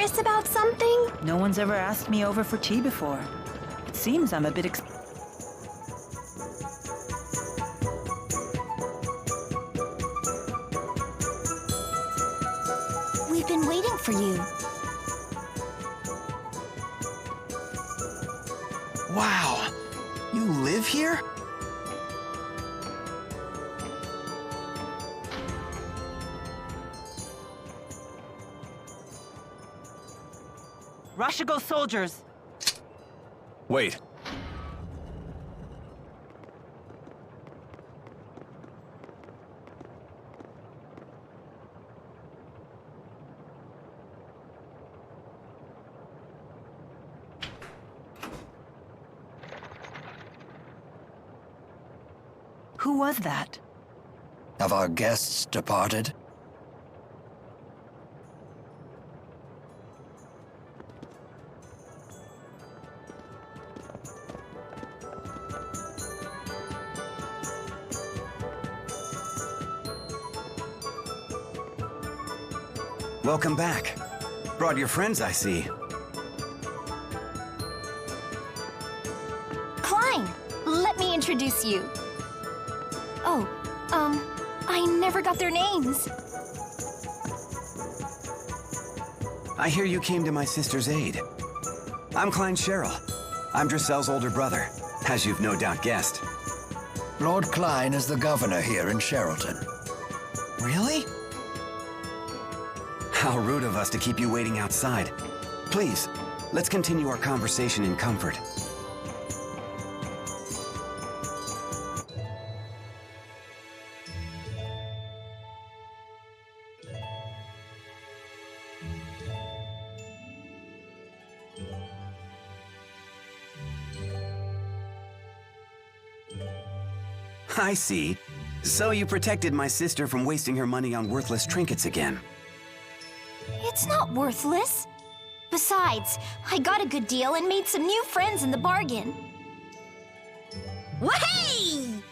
nervous about something? No one's ever asked me over for tea before. It seems I'm a bit We've been waiting for you. Wow! You live here? Rashigo soldiers! Wait. Who was that? Have our guests departed? Welcome back. Brought your friends, I see. Klein, let me introduce you. Oh, I never got their names. I hear you came to my sister's aid. I'm Klein Cheryl. I'm Drissel's older brother, as you've no doubt guessed. Lord Klein is the governor here in Sherrilton. Really? How rude of us to keep you waiting outside. Please, let's continue our conversation in comfort. I see. So you protected my sister from wasting her money on worthless trinkets again. It's not worthless. Besides, I got a good deal and made some new friends in the bargain. Wahey!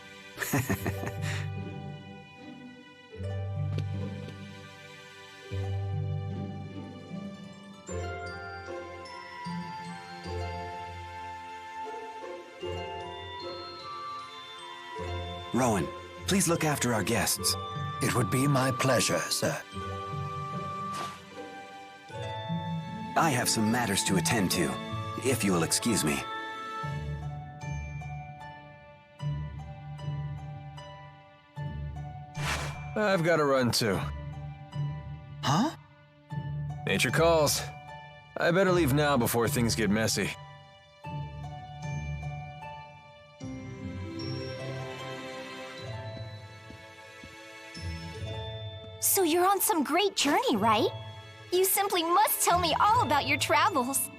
Rowan, please look after our guests. It would be my pleasure, sir. I have some matters to attend to, if you will excuse me. I've got to run too. Huh? Nature calls. I better leave now before things get messy. So you're on some great journey, right? You simply must tell me all about your travels.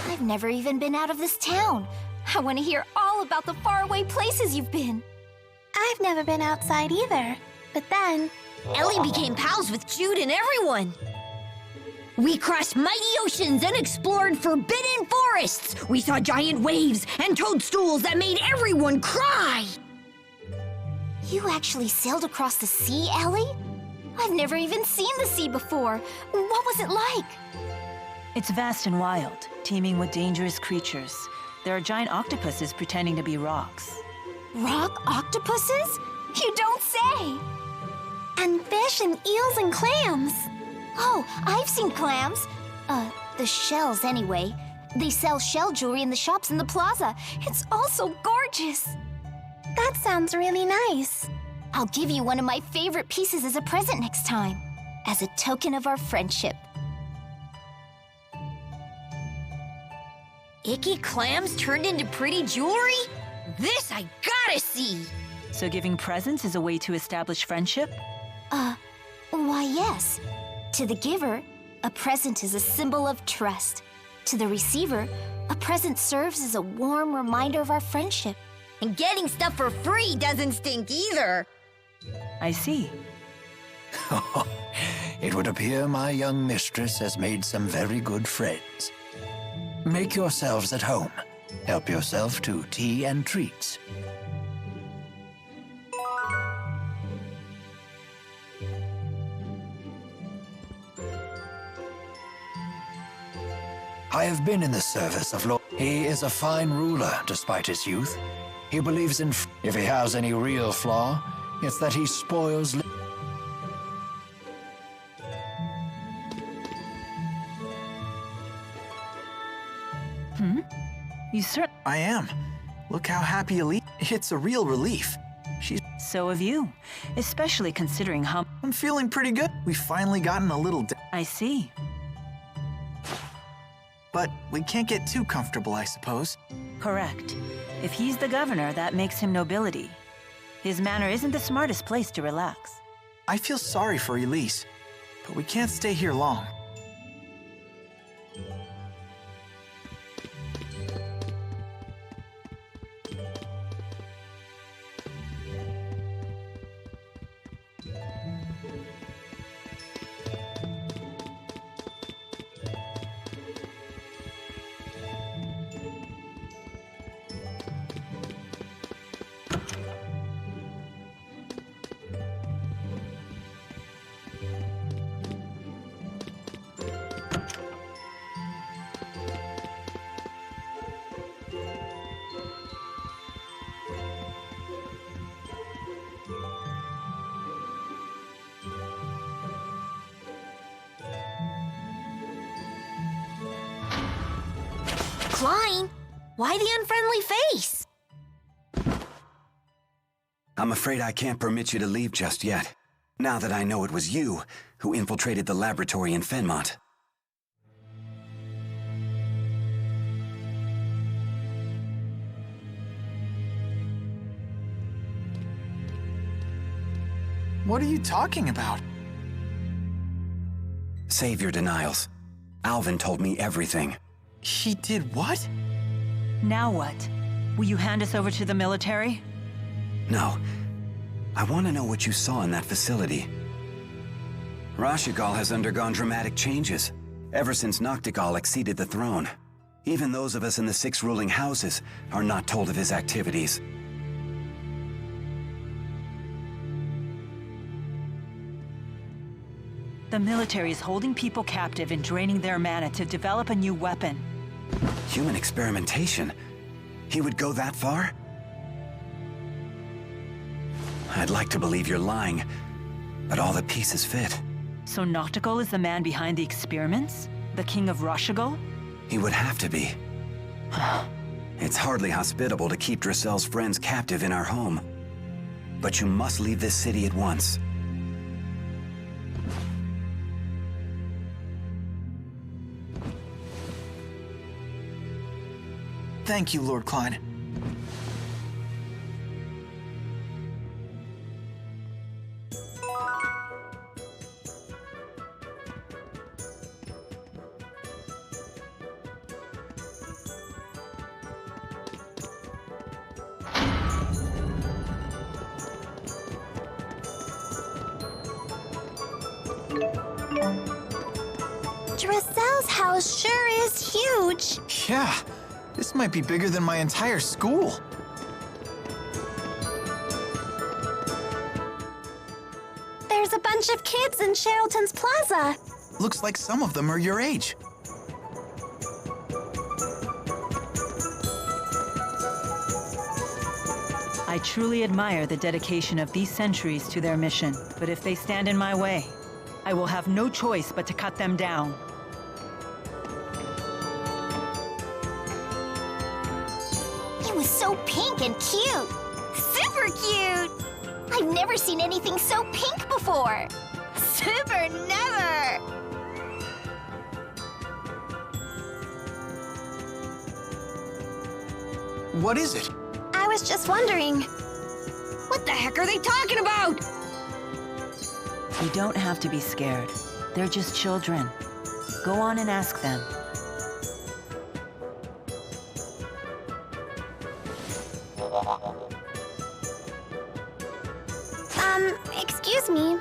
I've never even been out of this town. I want to hear all about the faraway places you've been. I've never been outside either, but then... Ellie became pals with Jude and everyone. We crossed mighty oceans and explored forbidden forests. We saw giant waves and toadstools that made everyone cry. You actually sailed across the sea, Ellie? I've never even seen the sea before. What was it like? It's vast and wild, teeming with dangerous creatures. There are giant octopuses pretending to be rocks. Rock octopuses? You don't say! And fish and eels and clams. Oh, I've seen clams. The shells anyway. They sell shell jewelry in the shops in the plaza. It's all so gorgeous. That sounds really nice. I'll give you one of my favorite pieces as a present next time, as a token of our friendship. Icky clams turned into pretty jewelry? This I gotta see! So giving presents is a way to establish friendship? Why, yes. To the giver, a present is a symbol of trust. To the receiver, a present serves as a warm reminder of our friendship. And getting stuff for free doesn't stink either. I see. It would appear my young mistress has made some very good friends. Make yourselves at home. Help yourself to tea and treats. I have been in the service of Lord. He is a fine ruler, despite his youth. He believes in. If he has any real flaw, it's that he spoils. You certainly. I am. Look how happy Elise. It's a real relief. So have you, especially considering how. I'm feeling pretty good. We've finally gotten a little. I see. But we can't get too comfortable, I suppose. Correct. If he's the governor, that makes him nobility. His manor isn't the smartest place to relax. I feel sorry for Elise, but we can't stay here long. Klein, why the unfriendly face? I'm afraid I can't permit you to leave just yet, now that I know it was you who infiltrated the laboratory in Fenmont. What are you talking about? Save your denials. Alvin told me everything. He did what? Now what? Will you hand us over to the military? No. I want to know what you saw in that facility. Rashigal has undergone dramatic changes, ever since Noctigal acceded the throne. Even those of us in the 6 ruling houses are not told of his activities. The military is holding people captive and draining their mana to develop a new weapon. Human experimentation? He would go that far? I'd like to believe you're lying, but all the pieces fit. So Noctigal is the man behind the experiments? The king of Rashigal? He would have to be. It's hardly hospitable to keep Drissel's friends captive in our home. But you must leave this city at once. Thank you, Lord Klein. Drissel's house sure is huge. Yeah, this might be bigger than my entire school. There's a bunch of kids in Cherylton's Plaza. Looks like some of them are your age. I truly admire the dedication of these sentries to their mission, but if they stand in my way, I will have no choice but to cut them down. It was so pink and cute. Super cute! I've never seen anything so pink before. Super never! What is it? I was just wondering. What the heck are they talking about? You don't have to be scared. They're just children. Go on and ask them. Excuse me.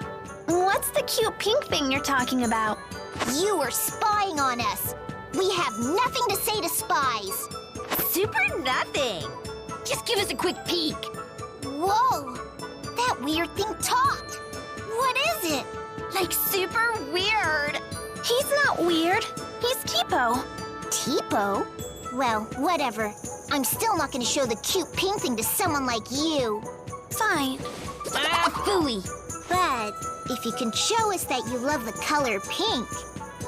What's the cute pink thing you're talking about? You were spying on us. We have nothing to say to spies. Super nothing. Just give us a quick peek. Whoa! That weird thing talked. What is it? Like super weird. He's not weird. He's Tipo. Peepo? Well, whatever. I'm still not gonna show the cute pink thing to someone like you. Fine. Ah, phooey. But if you can show us that you love the color pink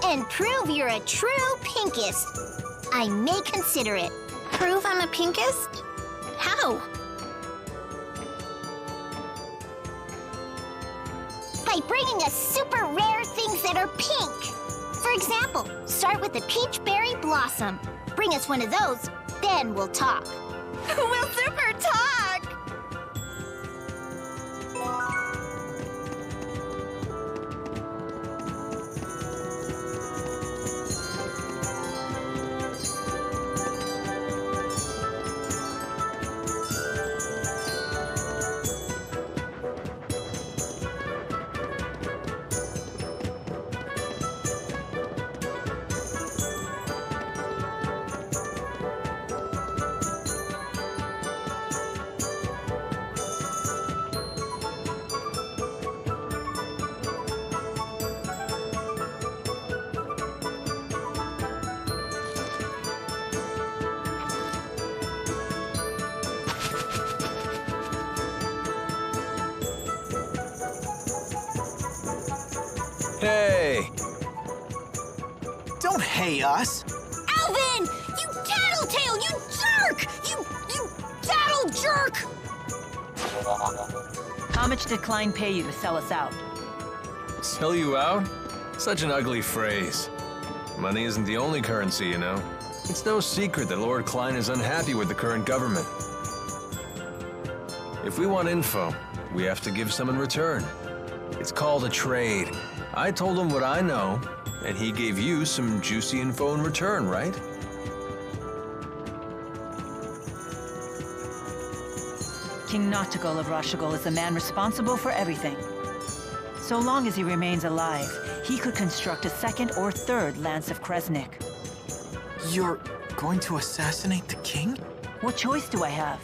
and prove you're a true pinkist, I may consider it. Prove I'm a pinkist? How? By bringing us super rare things that are pink. For example, start with the peach berry blossom. Bring us one of those, then we'll talk. We'll super talk! Hey! Don't hey us. Alvin! You tattletale! You jerk! You tattle jerk! How much did Klein pay you to sell us out? Sell you out? Such an ugly phrase. Money isn't the only currency, you know. It's no secret that Lord Klein is unhappy with the current government. If we want info, we have to give some in return. It's called a trade. I told him what I know, and he gave you some juicy info in return, right? King Noctigal of Rashigal is the man responsible for everything. So long as he remains alive, he could construct a second or third Lance of Kresnik. You're going to assassinate the king? What choice do I have?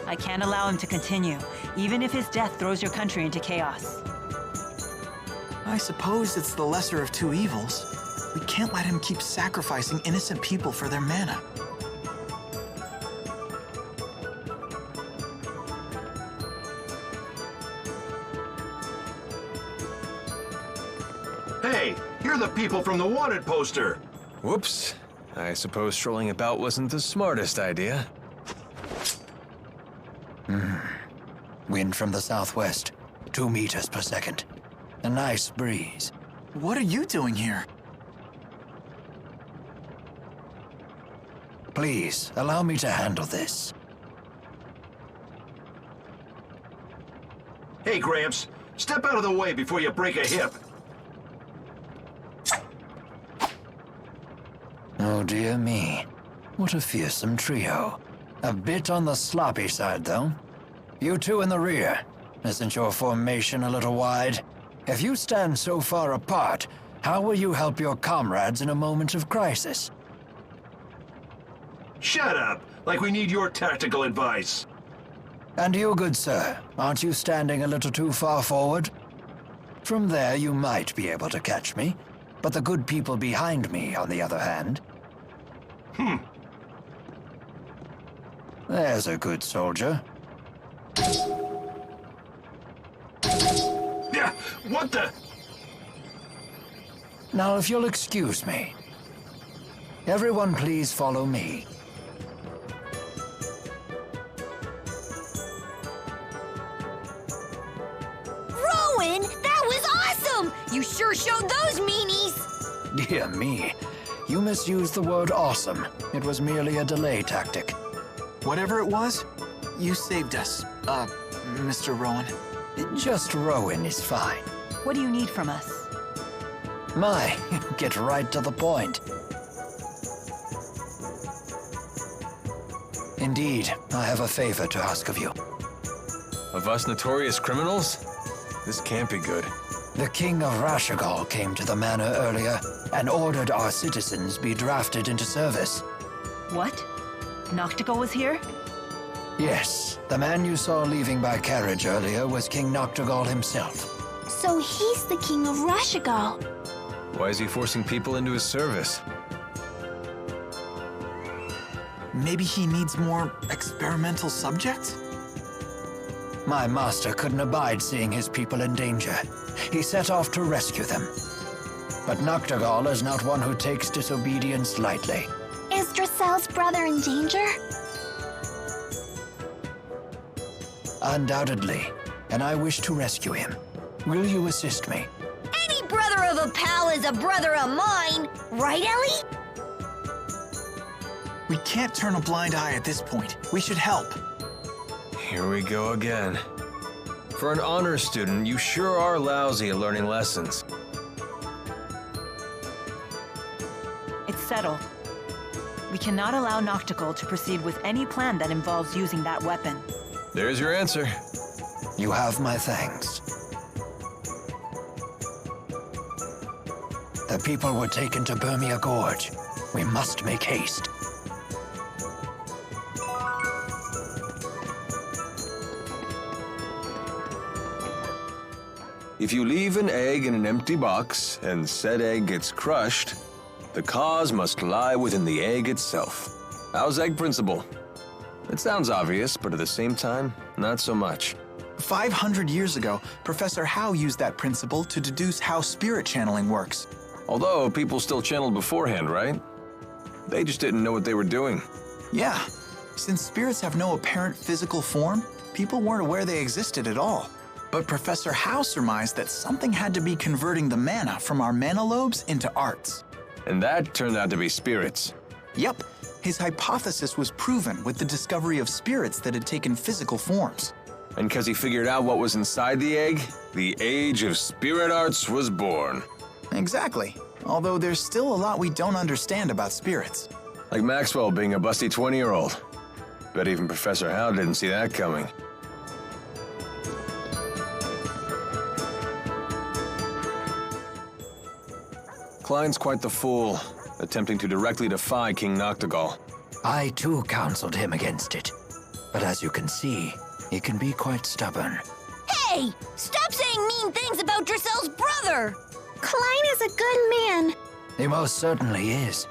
I can't allow him to continue, even if his death throws your country into chaos. I suppose it's the lesser of two evils. We can't let him keep sacrificing innocent people for their mana. Hey, you're the people from the wanted poster. Whoops. I suppose strolling about wasn't the smartest idea. Wind from the southwest, 2 meters per second. A nice breeze. What are you doing here? Please, allow me to handle this. Hey, Gramps, step out of the way before you break a hip. Oh dear me. What a fearsome trio. A bit on the sloppy side, though. You two in the rear. Isn't your formation a little wide? If you stand so far apart, how will you help your comrades in a moment of crisis? Shut up, like we need your tactical advice. And you, good sir, aren't you standing a little too far forward? From there, you might be able to catch me, but the good people behind me, on the other hand... There's a good soldier. Yeah, what the? Now, if you'll excuse me. Everyone please follow me. Rowan, that was awesome! You sure showed those meanies! Dear me. You misused the word awesome. It was merely a delay tactic. Whatever it was, you saved us, Mr. Rowan. Just Rowan is fine. What do you need from us? My, get right to the point. Indeed, I have a favor to ask of you. Of us notorious criminals? This can't be good. The King of Rashigal came to the manor earlier and ordered our citizens be drafted into service. What? Noctigal was here? Yes, the man you saw leaving by carriage earlier was King Noctigal himself. So he's the king of Rashigal. Why is he forcing people into his service? Maybe he needs more experimental subjects? My master couldn't abide seeing his people in danger. He set off to rescue them. But Noctigal is not one who takes disobedience lightly. Is Drissel's brother in danger? Undoubtedly, and I wish to rescue him. Will you assist me? Any brother of a pal is a brother of mine, right, Ellie? We can't turn a blind eye at this point. We should help. Here we go again. For an honor student, you sure are lousy at learning lessons. It's settled. We cannot allow Noctigal to proceed with any plan that involves using that weapon. There's your answer. You have my thanks. The people were taken to Burmia Gorge. We must make haste. If you leave an egg in an empty box and said egg gets crushed, the cause must lie within the egg itself. How's egg principle? It sounds obvious, but at the same time, not so much. 500 years ago, Professor Howe used that principle to deduce how spirit channeling works. Although people still channeled beforehand, right? They just didn't know what they were doing. Yeah, since spirits have no apparent physical form, people weren't aware they existed at all. But Professor Howe surmised that something had to be converting the mana from our mana lobes into arts. And that turned out to be spirits. Yep, his hypothesis was proven with the discovery of spirits that had taken physical forms. And because he figured out what was inside the egg, the age of spirit arts was born. Exactly, although there's still a lot we don't understand about spirits. Like Maxwell being a busty 20-year-old. Bet even Professor Howe didn't see that coming. Klein's quite the fool, attempting to directly defy King Noctigal. I too counseled him against it. But as you can see, he can be quite stubborn. Hey! Stop saying mean things about Drissel's brother! Klein is a good man. He most certainly is.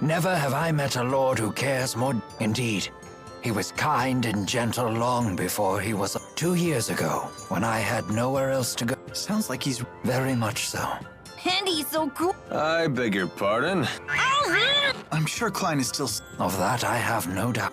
Never have I met a lord who cares more. Indeed, he was kind and gentle long before he was 2 years ago, when I had nowhere else to go. Sounds like he's... Very much so. And he's so cool. I beg your pardon. I'm sure Klein is still... Of that I have no doubt.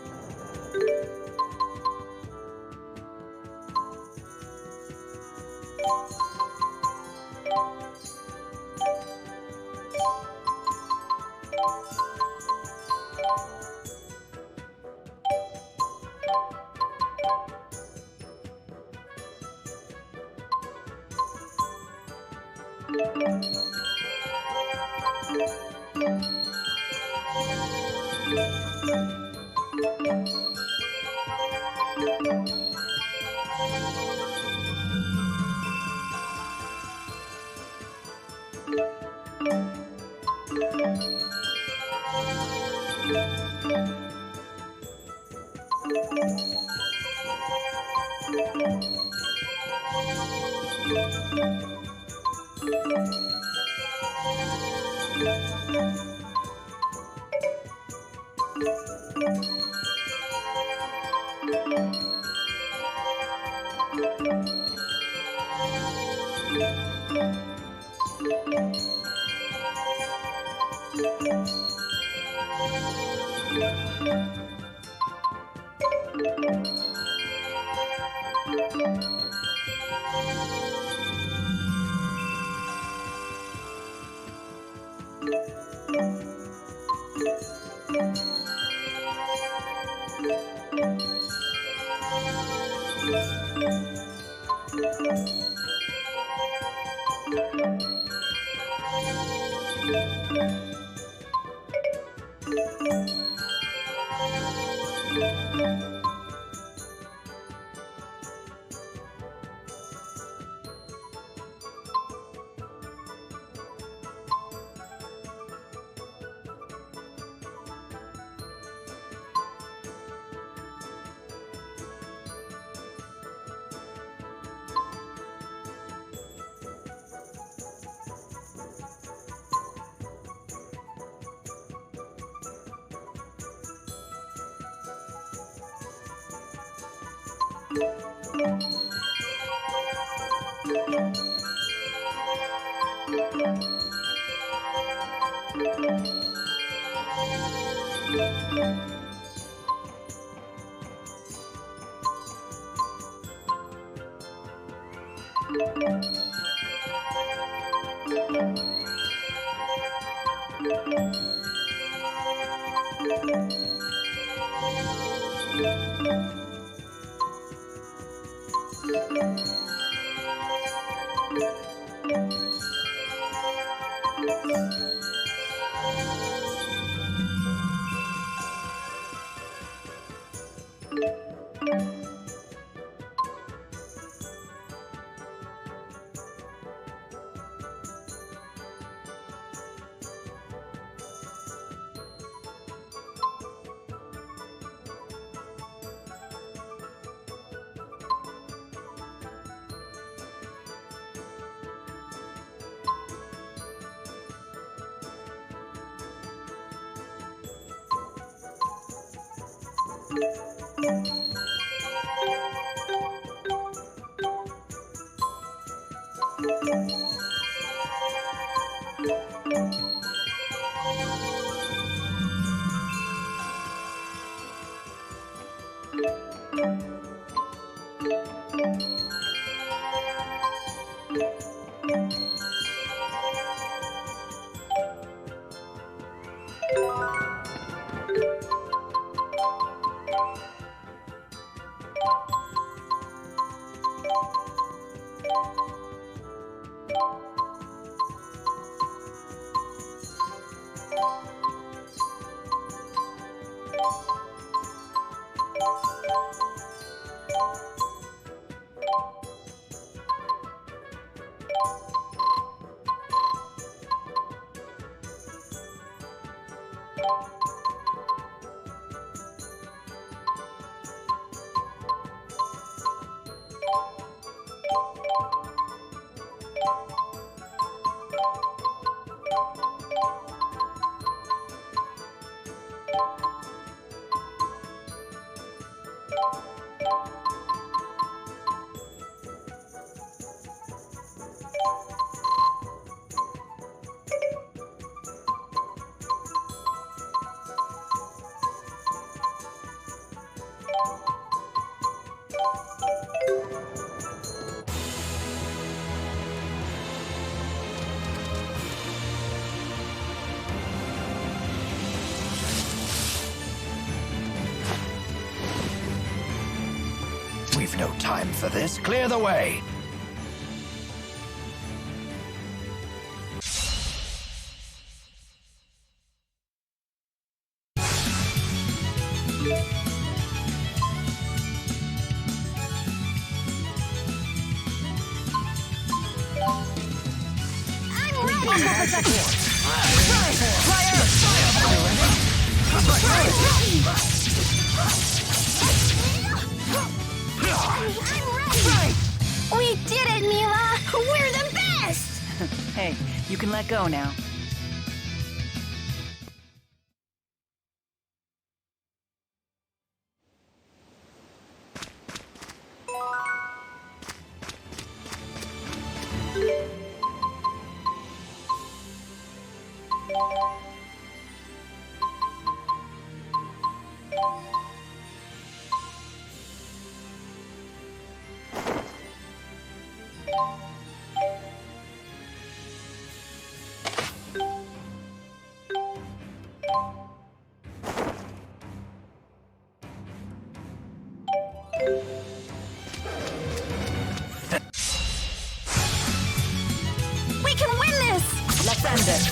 We've no time for this. Clear the way. We did it, Mila! We're the best! Hey, you can let go now. We can win this! Let's end it.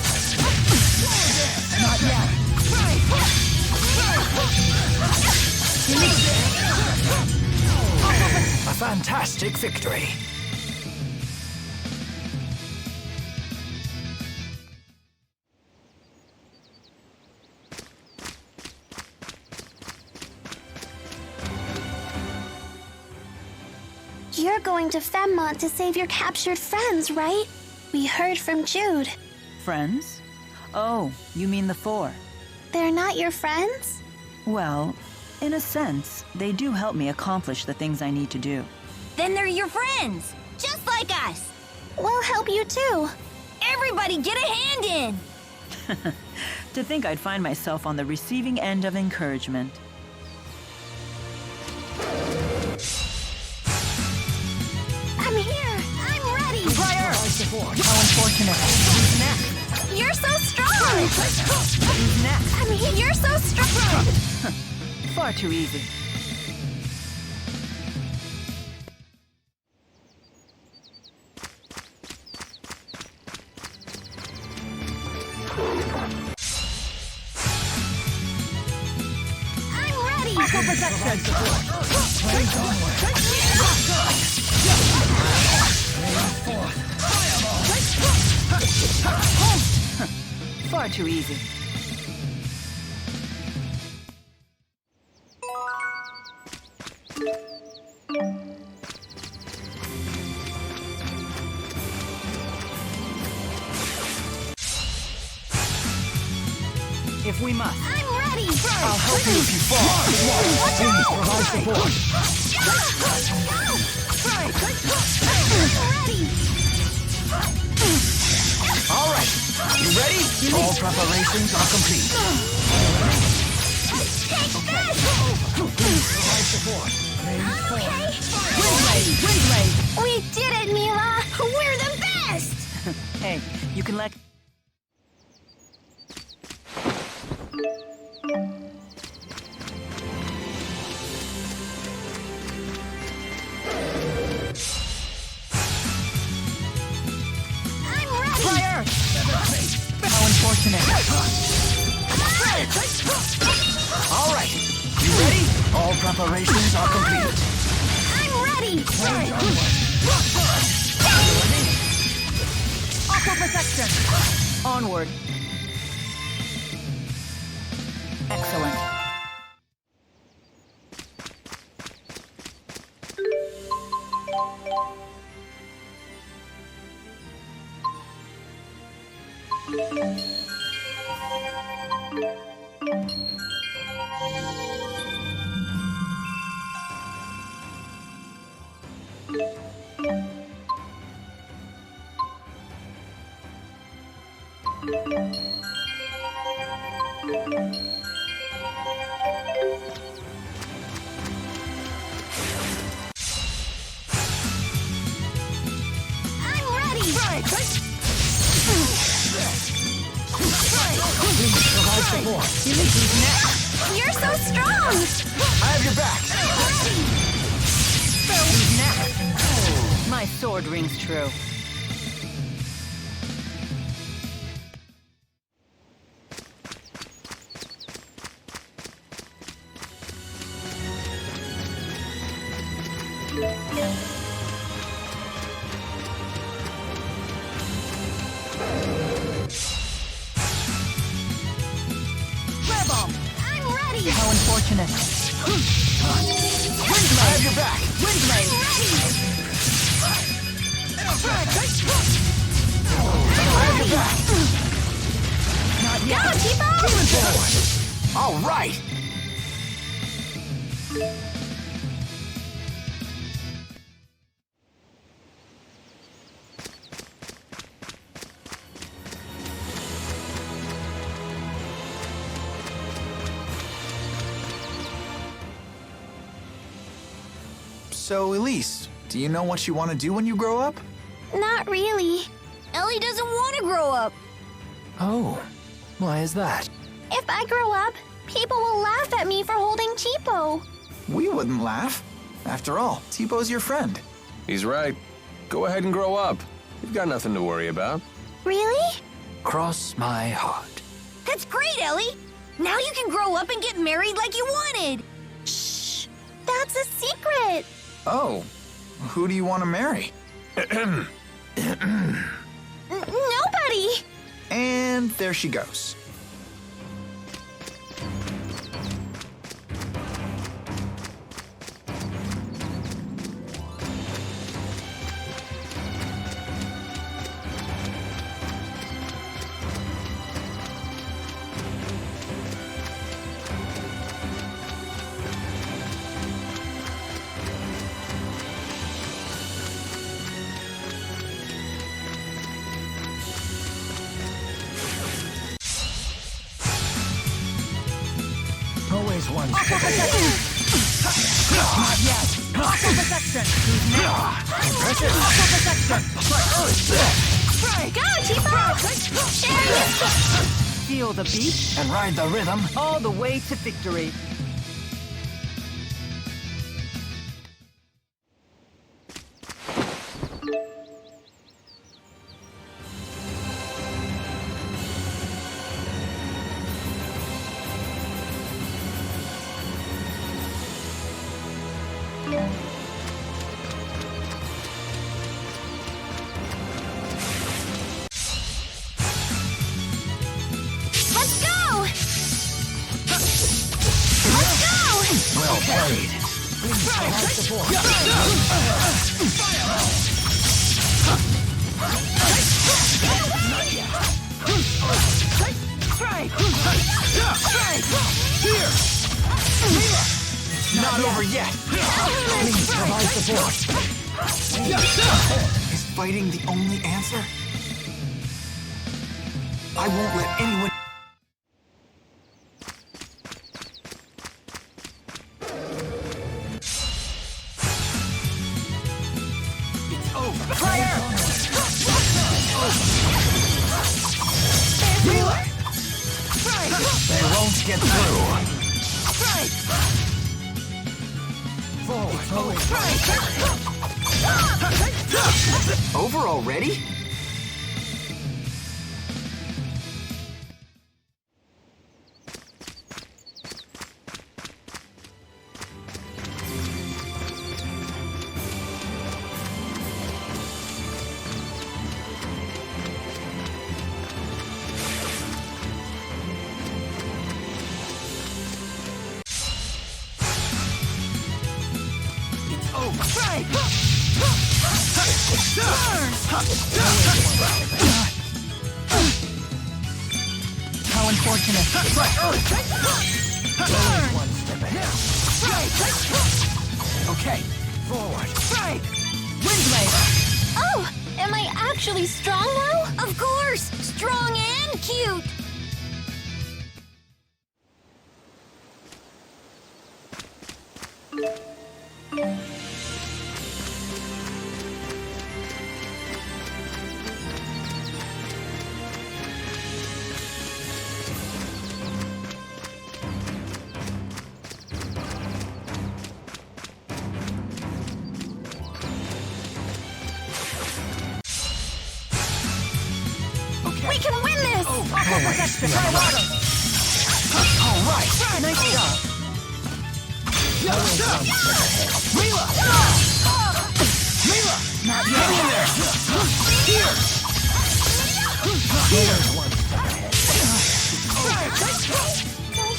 Not yet. A fantastic victory. You're going to Femmont to save your captured friends, right? We heard from Jude. Friends? Oh, you mean the four. They're not your friends? Well, In a sense, they do help me accomplish the things I need to do. Then they're your friends, just like us. We'll help you too. Everybody get a hand in. To think I'd find myself on the receiving end of encouragement. I'm here. I'm ready. Fire! How unfortunate. Who's next? You're so strong. Who's next? I'm here. You're so strong. Far too easy. I'm ready. Far too easy. If we must. I'm ready. I'll help you if you fall. Watch out. Provide support. I'm ready. All right. You ready? All preparations are complete. Take this. Provide support. Okay. Windblade! We did it, Mila. We're the best. Hey, you can let... I'm ready. Fire! How unfortunate. All right. You ready? All preparations are complete. I'm ready. Aqua protection! Onward. Excellent. I'm ready. Provide support. You're so strong. I have your back. Who's next? My sword rings true. I'm ready. How unfortunate. I have your back. Windblade! I have your back. Not yet. Go, Tipo. All right. So, Elise, do you know what you want to do when you grow up? Not really. Ellie doesn't want to grow up. Oh, why is that? If I grow up, people will laugh at me for holding Tipo. We wouldn't laugh. After all, Tipo's your friend. He's right. Go ahead and grow up. You've got nothing to worry about. Really? Cross my heart. That's great, Ellie. Now you can grow up and get married like you wanted. Shh. That's a secret. Oh, who do you want to marry? Nobody. And there she goes. one. Aqua protection! Not yet! Aqua protection! Who's next? Impressive. Aqua protection! Strike! Go, T-Fox! Sherry! Feel the beat And ride the rhythm. all the way to victory. Let's go! Let's go! Well played. Not over yet. Please provide support. Is fighting the only answer? I won't let anyone... They won't get through. Over already? How unfortunate. One step ahead. Okay. Forward. Wind blade! Oh, am I actually strong now? Of course! Strong and cute! We can win this! Aqua protection! High water! All right. Nice job! Not yet!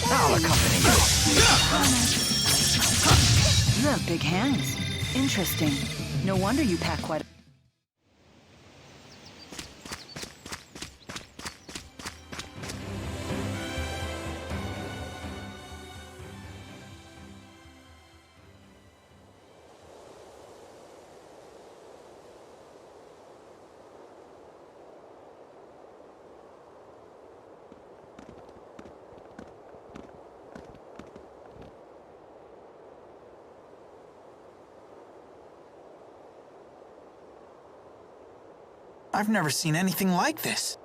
I'll accompany you. You have big hands. Interesting. No wonder you pack quite a... I've never seen anything like this.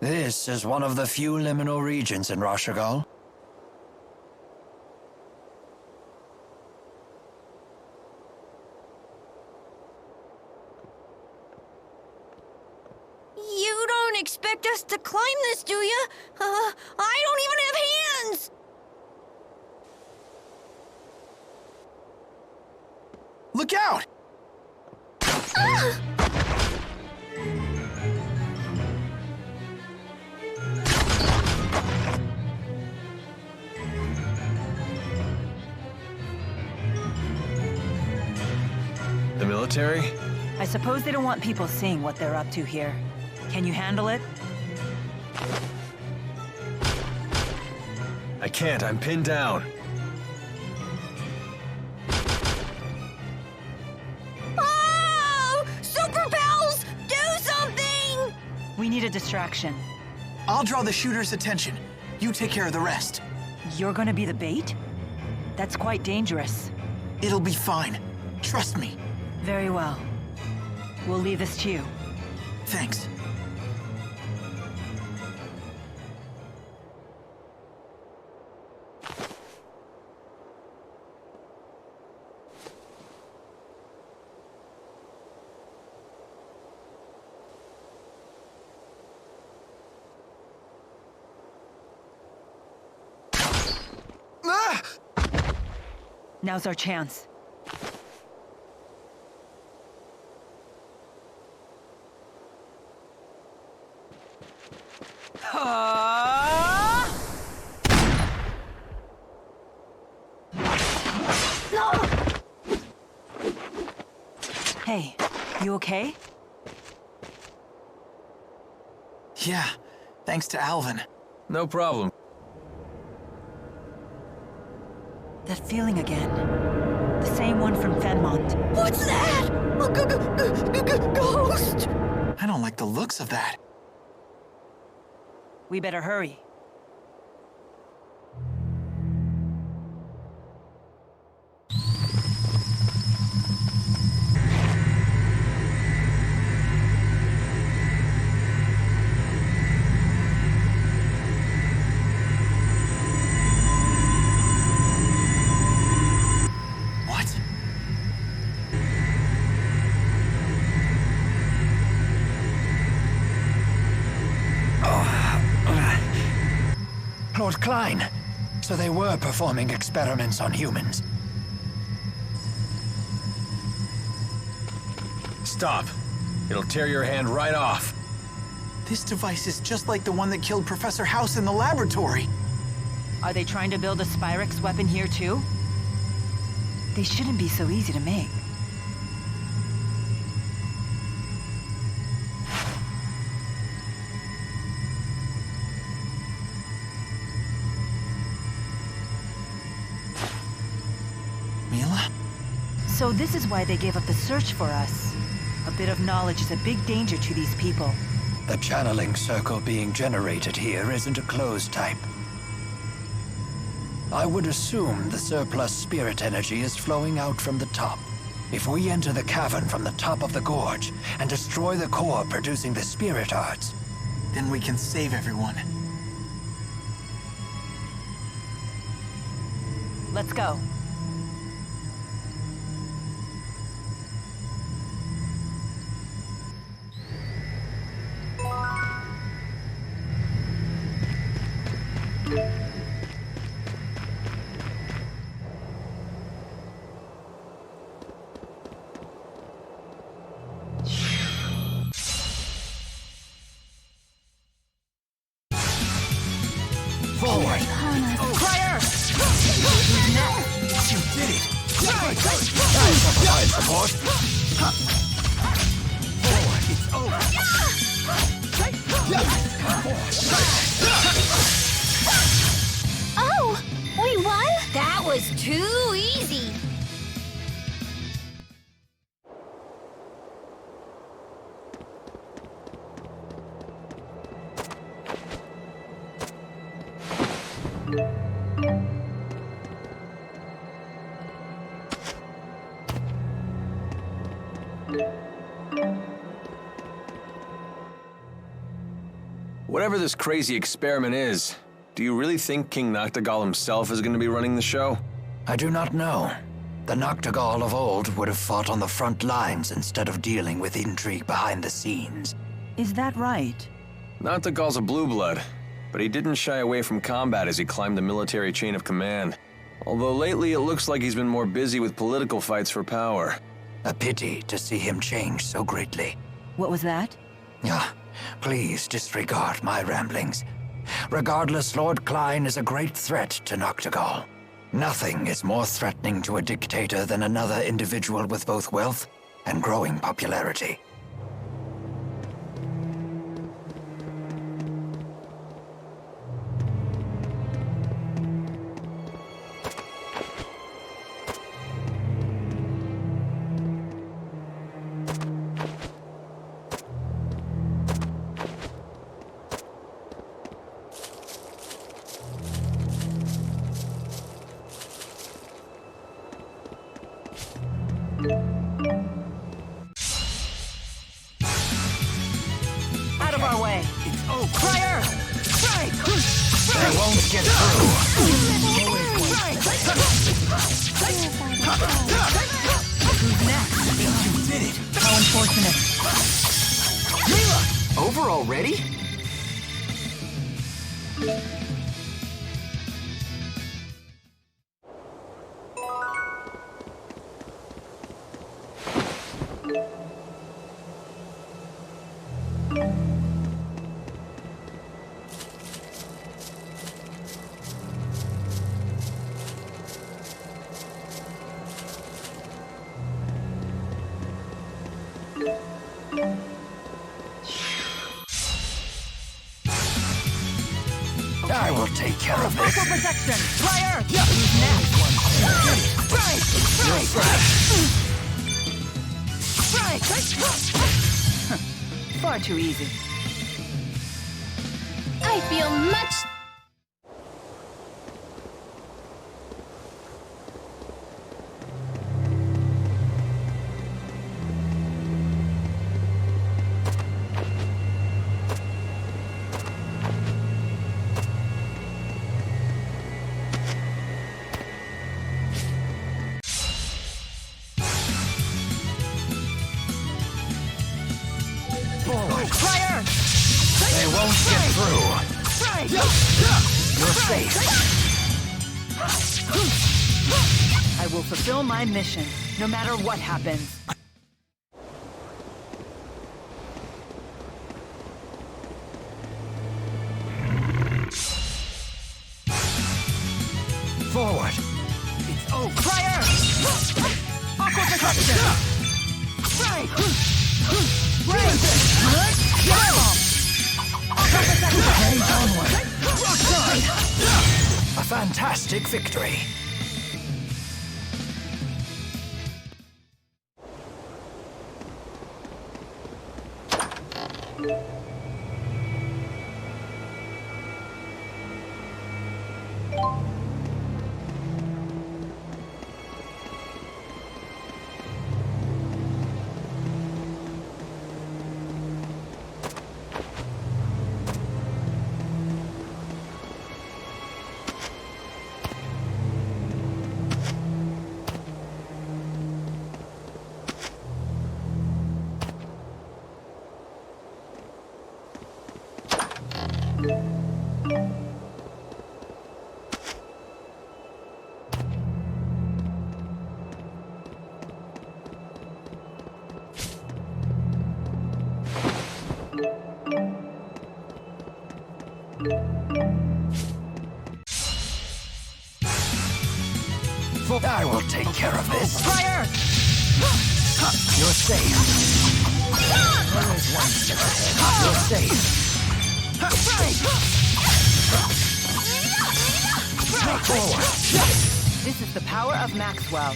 This is one of the few liminal regions in Rashagal. You don't expect us to climb this, do you? I don't even have hands! Look out! The military? I suppose they don't want people seeing what they're up to here. Can you handle it? I can't, I'm pinned down. Oh! Super Pals! Do something! We need a distraction. I'll draw the shooter's attention. You take care of the rest. You're gonna be the bait? That's quite dangerous. It'll be fine. Trust me. Very well. We'll leave this to you. Thanks. Now's our chance. Hey, you okay? Yeah, thanks to Alvin. No problem. That feeling again. The same one from Fenmont. What's that? A ghost? I don't like the looks of that. We better hurry. What? Lord Klein, so they were performing experiments on humans. Stop. It'll tear your hand right off. This device is just like the one that killed Professor House in the laboratory. Are they trying to build a Spyrex weapon here too? They shouldn't be so easy to make. Mila? So this is why they gave up the search for us. A bit of knowledge is a big danger to these people. The channeling circle being generated here isn't a closed type. I would assume the surplus spirit energy is flowing out from the top. If we enter the cavern from the top of the gorge and destroy the core producing the spirit arts, Then we can save everyone. Let's go. forward! Crier! You did it! Time for provide support! Forward! It's over! Oh, we won? That was too easy. Whatever this crazy experiment is, do you really think King Noctigal himself is going to be running the show? I do not know. The Noctigal of old would have fought on the front lines instead of dealing with intrigue behind the scenes. Is that right? Noctigal's a blue blood, but he didn't shy away from combat as he climbed the military chain of command. Although lately it looks like he's been more busy with political fights for power. A pity to see him change so greatly. What was that? Ah, please disregard my ramblings. Regardless, Lord Klein is a great threat to Noctigal. Nothing is more threatening to a dictator than another individual with both wealth and growing popularity. of our way. It's over. Fire! Strike! They won't get through. Who's next? You did it! How unfortunate. Over already? I will take care of this. Partial protection! Fire! Who's next? Strike! Far too easy. I feel much. Forward. Fire! They won't get through. Strike! You're safe. I will fulfill my mission, no matter what happens. Forward. It's over. Fire! Aqua protection! Strike! Break! Fireball! Aqua protection! Heading onward. A fantastic victory. I will take care of this. Fire! You're safe. Always one step ahead. You're safe. Forward. This is the power of Maxwell.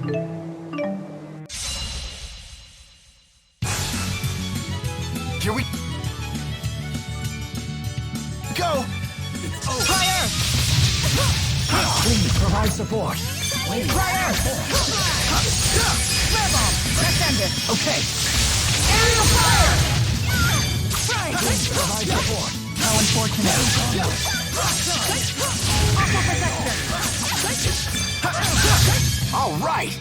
Here we go! Fire! Please provide support. Fire! Flare bomb! Let's end it! Okay. Aerial fire! Please provide support. How unfortunate. Aqua protection! All right.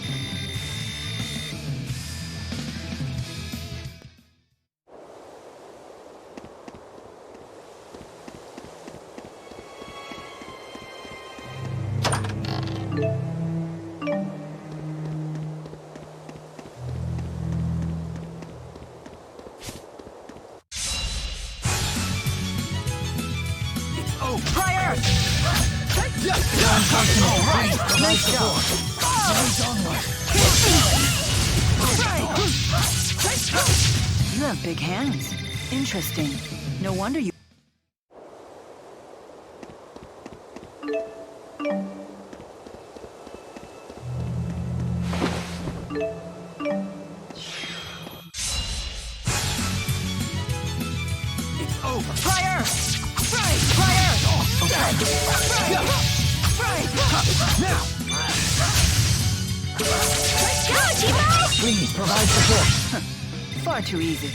Fire! All right. Nice job. You have big hands. Interesting. No wonder you... It's over. Fire! Fire! Now. Please provide support. Far too easy.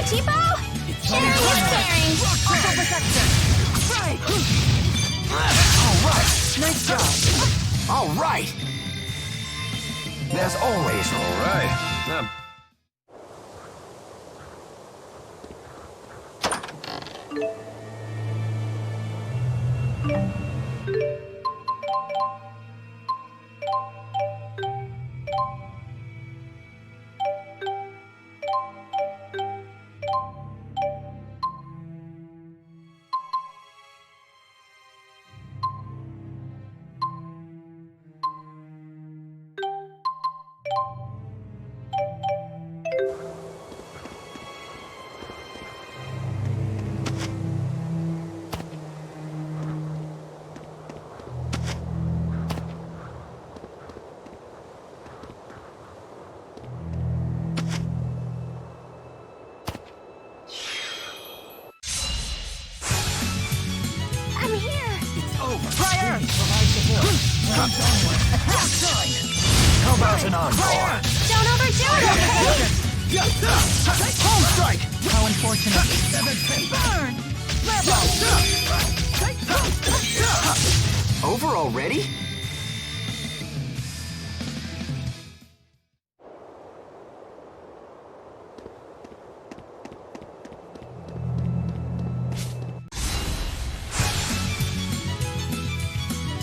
Tipo! Sharing is caring! Aqua protection! Right! All right. Nice job! All right. There's always. All right. I'm here! It's over. Fire! Provide support. How about an encore? Don't overdo it, okay? Home strike. How unfortunate. Burn. Over already?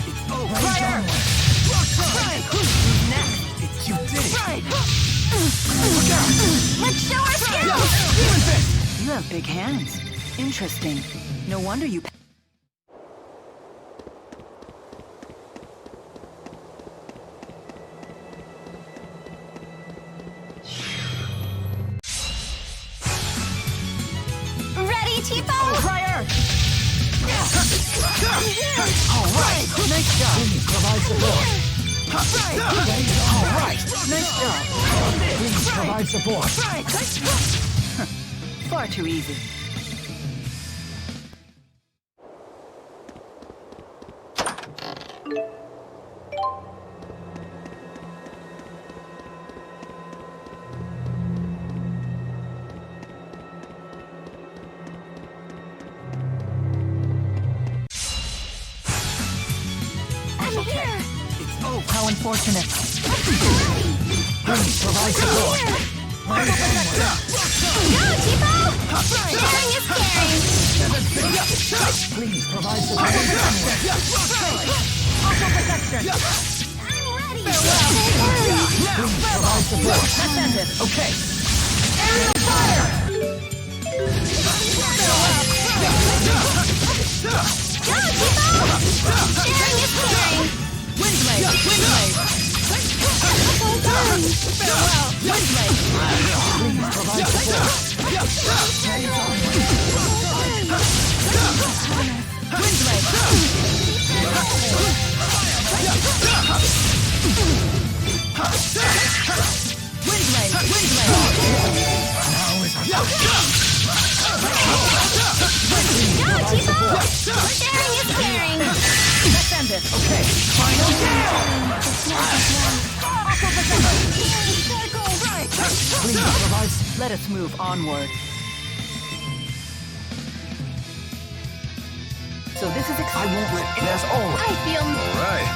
It's over. Fire! You did it. Let's show our skills! You have big hands. Interesting. No wonder you... Ready, Tipo? Fire! All right. Nice job! Please provide support. All right. Nice job! Please provide support. Far too easy. I'm here! How unfortunate. Please provide support. Go, Tipo! Sharing is caring! Please provide support. Aqua protection. I'm ready! Please provide support. Let's end it. Okay. Aerial fire! Go, Tipo! Sharing is caring! Windblade! Windblade! Farewell! Windblade! Please provide support. Windblade! Windblade! Go, Tipo! Sharing is caring! Let's end it. Okay. Final Aqua protection. Please provide. Let us move onward. So this is I won't let it as always. I feel... All right.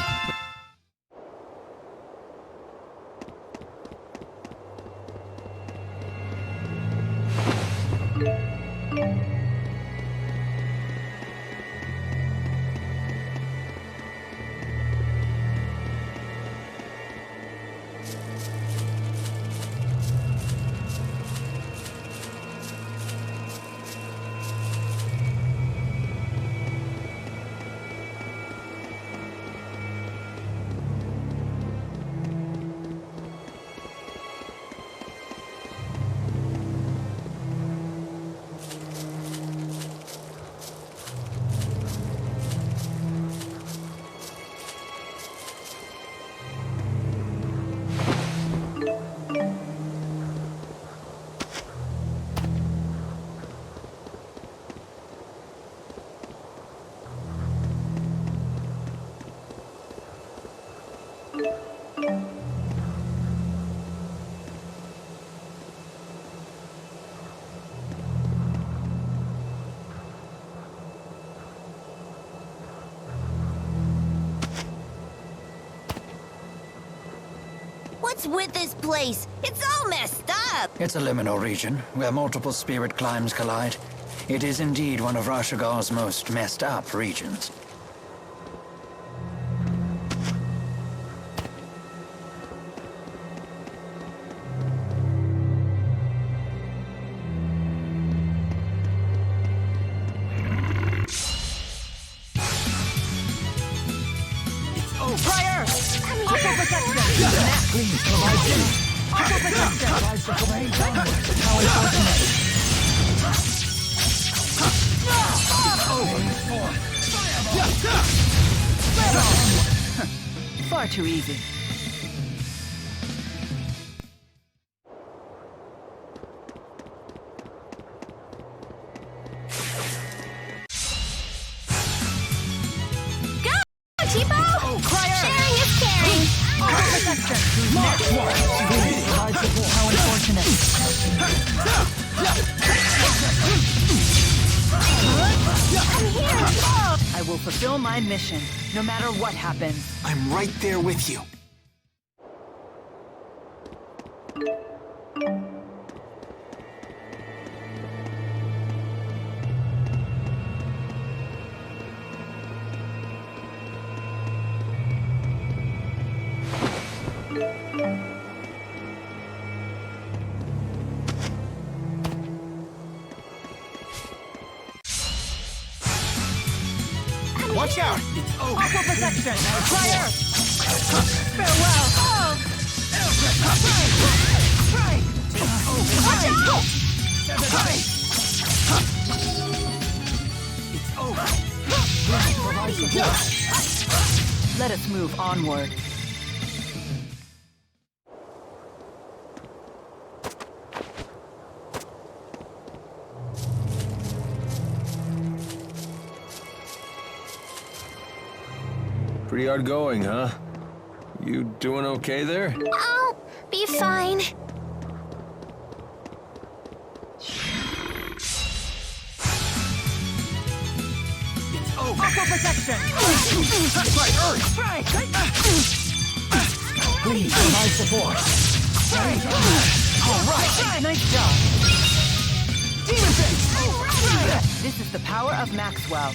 What's with this place? It's all messed up. It's a liminal region where multiple spirit climes collide. It is indeed one of Rashagal's most messed up regions. Prior! Aqua protection! Please provide support. Aqua protection! Provide support. How unfortunate. Far too easy. Tipo! Sharing is caring! Aqua protection! Next one! Please provide support. How unfortunate. I will fulfill my mission, no matter what happens. I'm right there with you. Watch out! Aqua protection! Prior! Farewell! Watch out! It's over. Please provide support. Let us move onward. Pretty hard going, huh? You doing okay there? I'll be fine. Aqua protection! Right, Earth! Strike! Please provide support. All right, nice job. Demon Face! This is the power of Maxwell.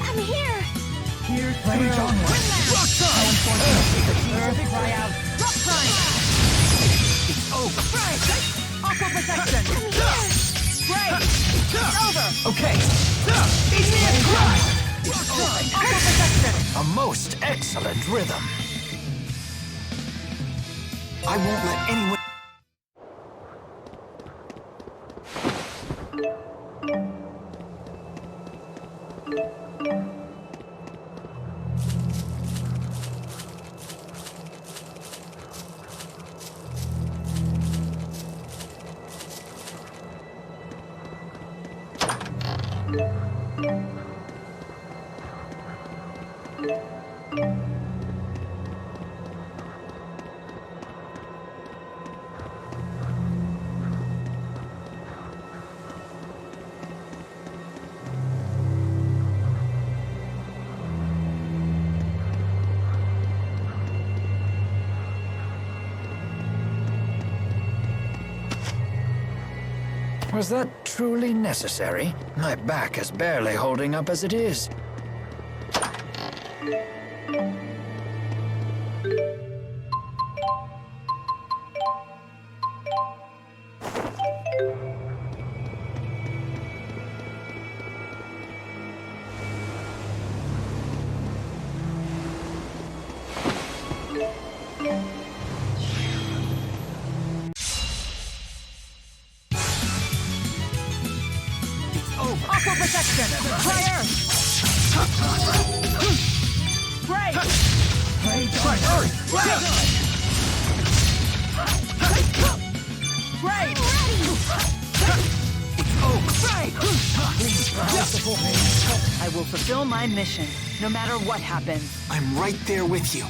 I'm here. Here's Rage onward. Rock How unfortunate the tears cry out. Rock Sign! It's over. Aqua Protection! I'm here. Break! It's over! Okay, Eat me and cry! Aqua Protection! a most excellent rhythm. I won't let anyone... Was that truly necessary? My back is barely holding up as it is. Aqua Protection! Fire! Break! Break! Break! I will fulfill my mission, no matter what happens. I'm right there with you.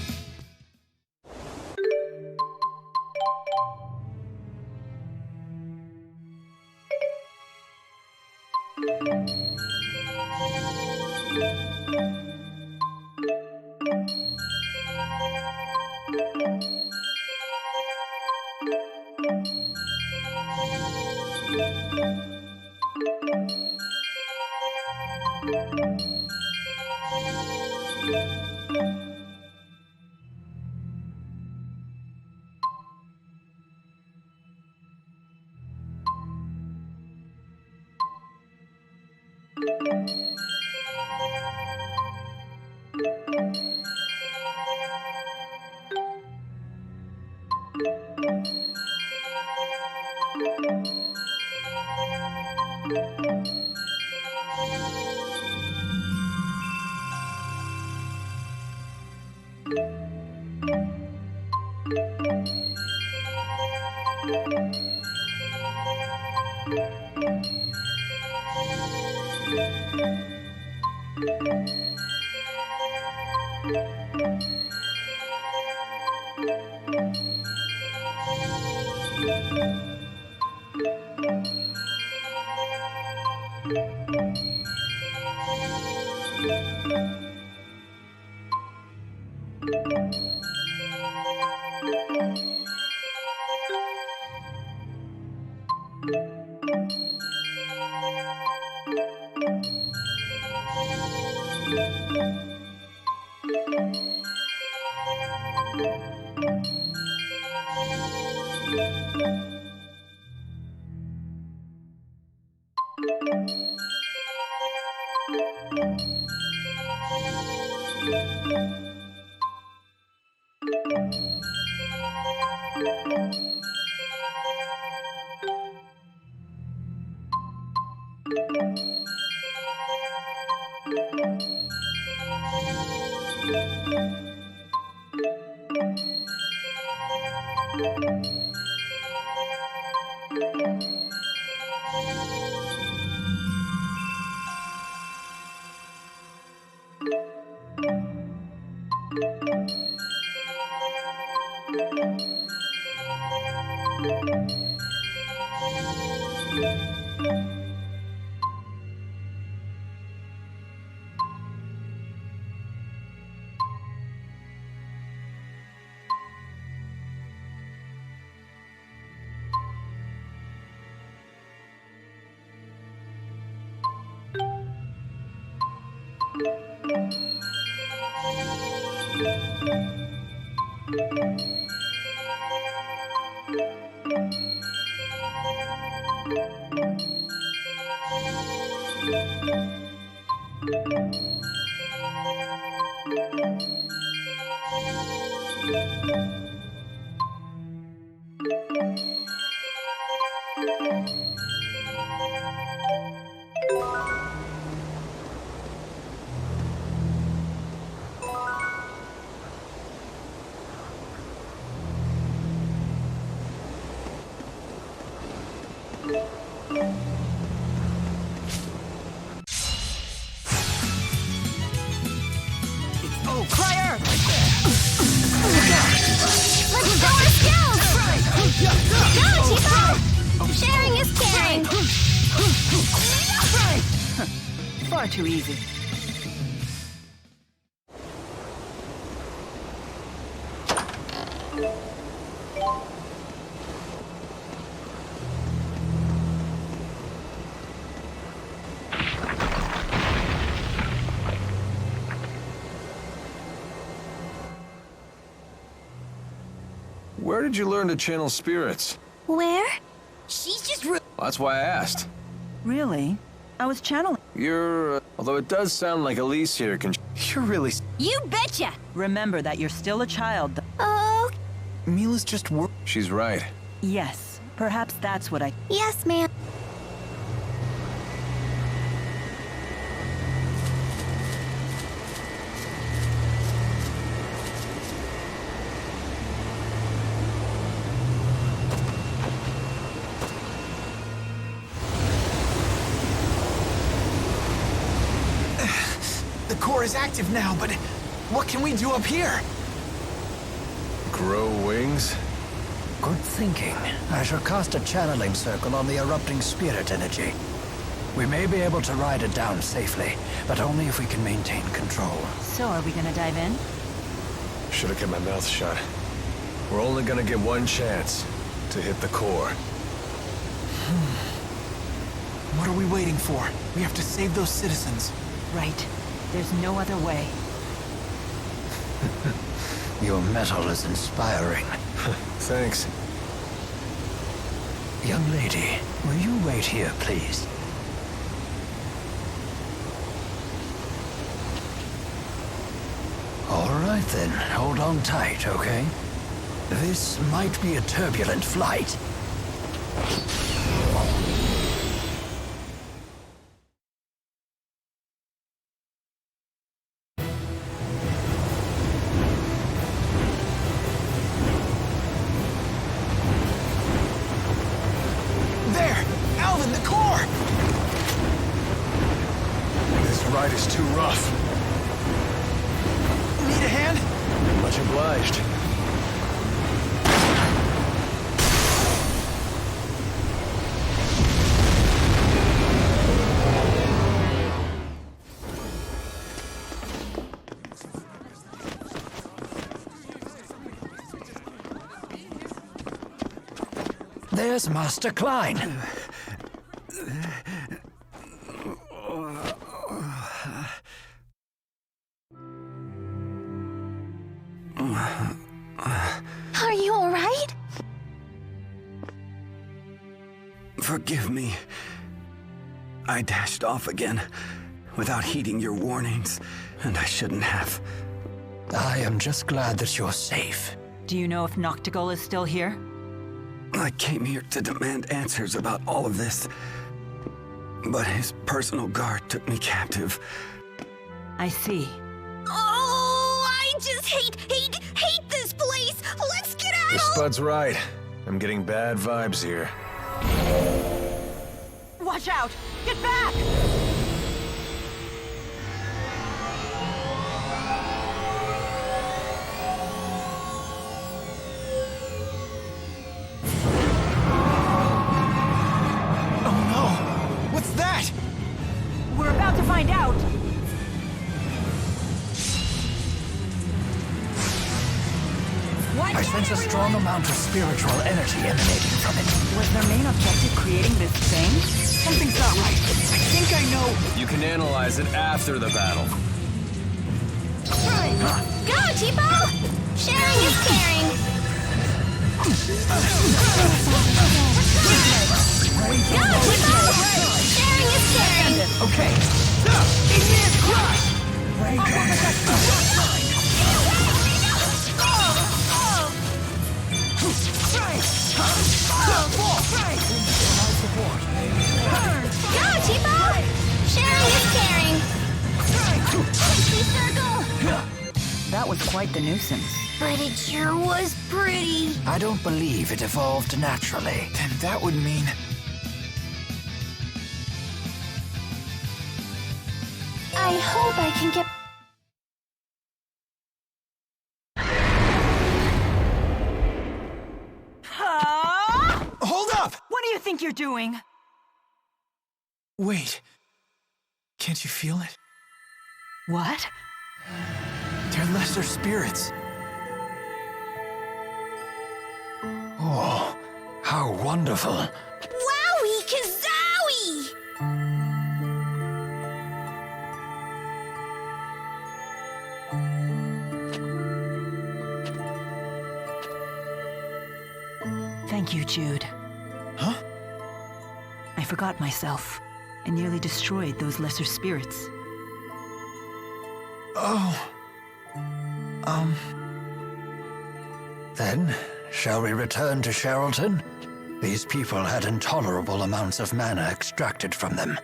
Oh, Crier! Let's show our skills! Go, Chico! Sharing is caring! Far too easy. Where did you learn to channel spirits? Where? She's just That's why I asked. Really? I was channeling. Although it does sound like Elise here can... You're really... You betcha! Remember that you're still a child. Oh, Mila's just She's right. Yes, perhaps that's what I... yes, ma'am. The core is active now, but what can we do up here? Grow wings? Good thinking. I shall cast a channeling circle on the erupting spirit energy. We may be able to ride it down safely, but only if we can maintain control. So are we gonna dive in? Should have kept my mouth shut. We're only gonna get one chance to hit the core. What are we waiting for? We have to save those citizens. Right. There's no other way. Your metal is inspiring. Thanks. Young lady, will you wait here, please? All right then, hold on tight, okay? This might be a turbulent flight. There! Alvin, the core! This ride is too rough. Need a hand? Much obliged. There's Master Klein. Are you all right? Forgive me. I dashed off again without heeding your warnings, and I shouldn't have. I am just glad that you're safe. Do you know if Noctigal is still here? I came here to demand answers about all of this, but his personal guard took me captive. I see. Oh, I just hate this place! Let's get out! Your Spud's right. I'm getting bad vibes here. Watch out! Get back! Oh no! What's that? We're about to find out! I sense a strong amount of spiritual energy emanating from it. Was their main objective creating this thing? Something's not right. I think I know. You can analyze it after the battle. Go, Tipo! Sharing is caring. Go, Tipo! Sharing is caring. Okay. Go, Tipo! Sharing is caring. That was quite the nuisance. But it sure was pretty. I don't believe it evolved naturally. Then that would mean... I hope I can get... Hold up! What do you think you're doing? Wait. Can't you feel it? What? They're lesser spirits. Oh, how wonderful. Wowie kazowie! Thank you, Jude. Huh? I forgot myself. I nearly destroyed those lesser spirits. Oh. Then, shall we return to Sherrilton? These people had intolerable amounts of mana extracted from them.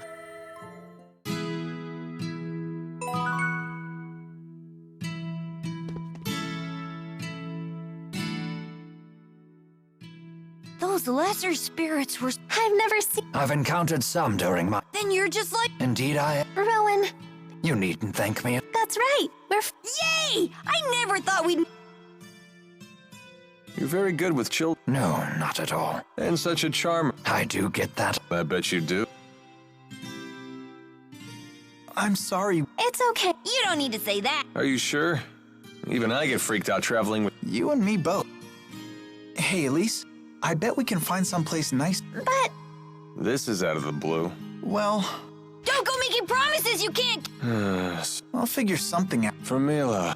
Those lesser spirits were... I've never seen... I've encountered some during my... Then you're just like... Indeed I... Rowan, You needn't thank me. that's right. We're... Yay! I never thought we'd... You're very good with children. No, not at all. And such a charmer. I do get that. I bet you do. I'm sorry. It's okay. You don't need to say that. Are you sure? Even I get freaked out traveling with... You and me both. Hey, Elise. I bet we can find someplace nice. But... This is out of the blue. Well... Don't go making promises you can't... I'll figure something out. Famila.